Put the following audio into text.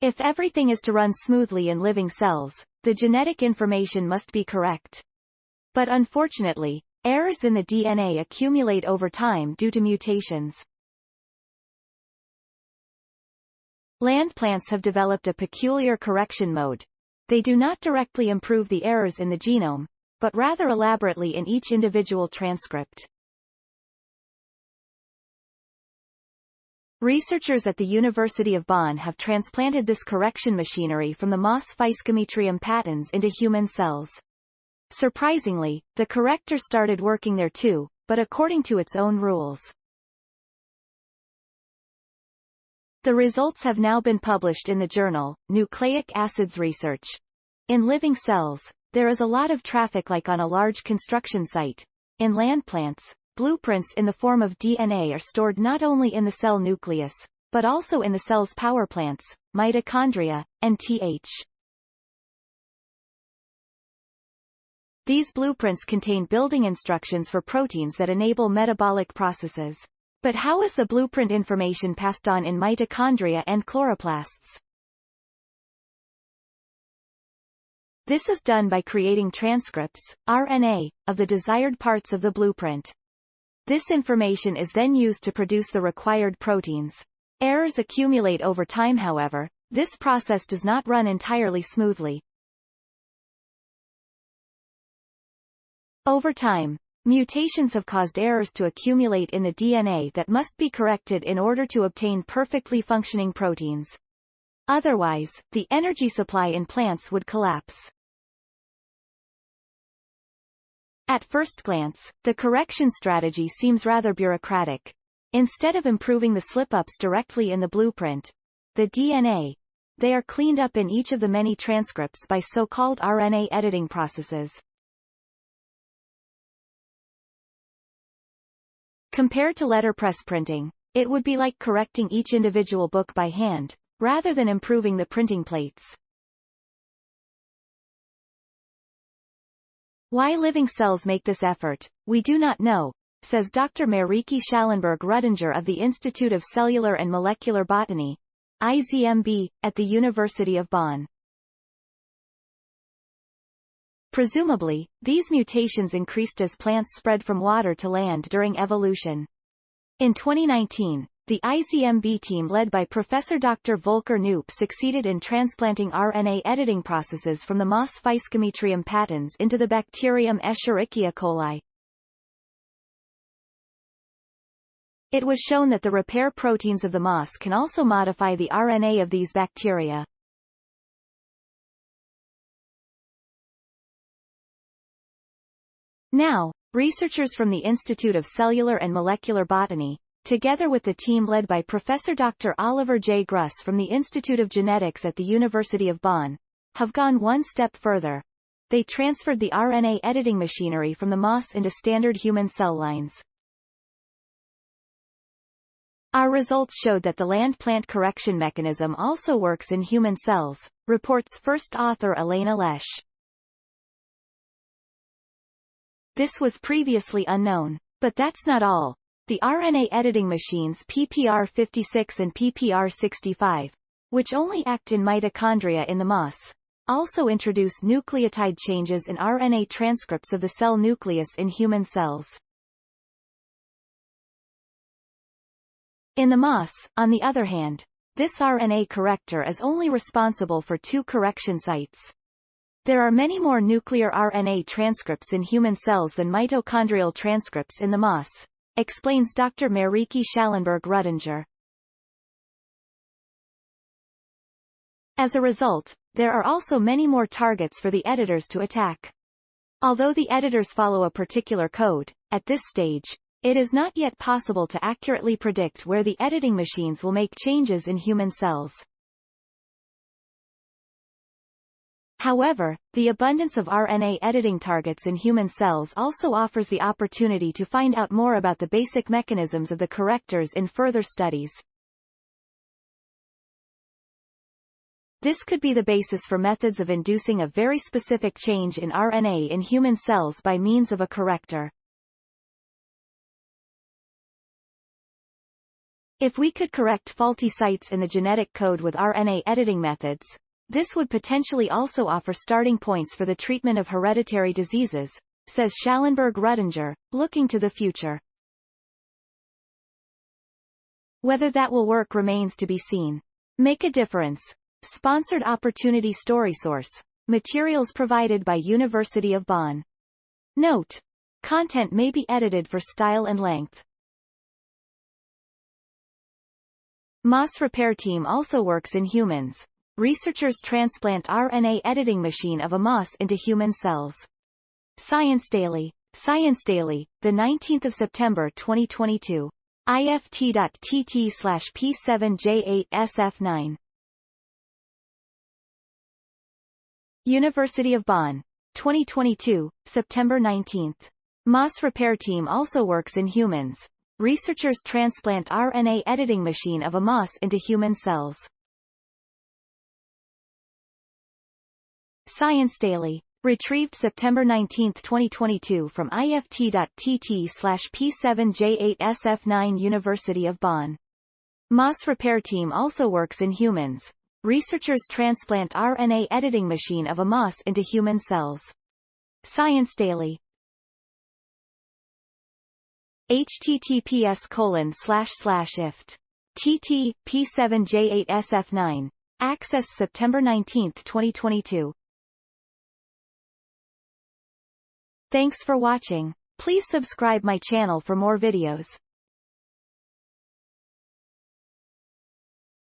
If everything is to run smoothly in living cells, the genetic information must be correct. But unfortunately, errors in the DNA accumulate over time due to mutations. Land plants have developed a peculiar correction mode. They do not directly improve the errors in the genome, but rather elaborately in each individual transcript. Researchers at the University of Bonn have transplanted this correction machinery from the Moss Physcometrium patens into human cells. Surprisingly, the corrector started working there too, but according to its own rules. The results have now been published in the journal, Nucleic Acids Research. In living cells, there is a lot of traffic like on a large construction site. In land plants, blueprints in the form of DNA are stored not only in the cell nucleus, but also in the cell's power plants, mitochondria, and TH. These blueprints contain building instructions for proteins that enable metabolic processes. But how is the blueprint information passed on in mitochondria and chloroplasts? This is done by creating transcripts, RNA, of the desired parts of the blueprint. This information is then used to produce the required proteins. Errors accumulate over time, however. This process does not run entirely smoothly. Over time, mutations have caused errors to accumulate in the DNA that must be corrected in order to obtain perfectly functioning proteins. Otherwise, the energy supply in plants would collapse. At first glance, the correction strategy seems rather bureaucratic. Instead of improving the slip-ups directly in the blueprint, the DNA, they are cleaned up in each of the many transcripts by so-called RNA editing processes. Compared to letterpress printing, it would be like correcting each individual book by hand, rather than improving the printing plates. Why living cells make this effort, we do not know, says Dr. Marieke Schalenberg-Ruddinger of the Institute of Cellular and Molecular Botany, IZMB, at the University of Bonn. Presumably, these mutations increased as plants spread from water to land during evolution. In 2019, the IZMB team led by Professor Dr. Volker Knoop succeeded in transplanting RNA editing processes from the Moss Physcometrium patens into the bacterium Escherichia coli. It was shown that the repair proteins of the moss can also modify the RNA of these bacteria. Now, researchers from the Institute of Cellular and Molecular Botany, together with the team led by Professor Dr. Oliver J. Gruss from the Institute of Genetics at the University of Bonn, have gone one step further. They transferred the RNA editing machinery from the moss into standard human cell lines. Our results showed that the land plant correction mechanism also works in human cells, reports first author Elena Lesch. This was previously unknown. But that's not all. The RNA editing machines PPR56 and PPR65, which only act in mitochondria in the moss, also introduce nucleotide changes in RNA transcripts of the cell nucleus in human cells. In the moss, on the other hand, this RNA corrector is only responsible for 2 correction sites. There are many more nuclear RNA transcripts in human cells than mitochondrial transcripts in the moss, explains Dr. Marieke Schalenberg-Ruddinger. As a result, there are also many more targets for the editors to attack. Although the editors follow a particular code, at this stage, it is not yet possible to accurately predict where the editing machines will make changes in human cells. However, the abundance of RNA editing targets in human cells also offers the opportunity to find out more about the basic mechanisms of the correctors in further studies. This could be the basis for methods of inducing a very specific change in RNA in human cells by means of a corrector. If we could correct faulty sites in the genetic code with RNA editing methods, this would potentially also offer starting points for the treatment of hereditary diseases, says Schallenberg-Rüdinger, looking to the future. Whether that will work remains to be seen. Make a difference. Sponsored opportunity story source. Materials provided by University of Bonn. Note: content may be edited for style and length. Moss repair team also works in humans. Researchers transplant RNA editing machine of a moss into human cells. Science Daily, the 19th of September 2022. ift.tt/p7j8sf9. University of Bonn, 2022, September 19. Moss repair team also works in humans. Researchers transplant RNA editing machine of a moss into human cells. Science Daily. Retrieved September 19, 2022 from ift.tt/p7j8sf9 University of Bonn. Moss repair team also works in humans. Researchers transplant RNA editing machine of a moss into human cells. Science Daily. https://ift.tt/p7j8sf9. Access September 19, 2022. Thanks for watching. Please subscribe my channel for more videos.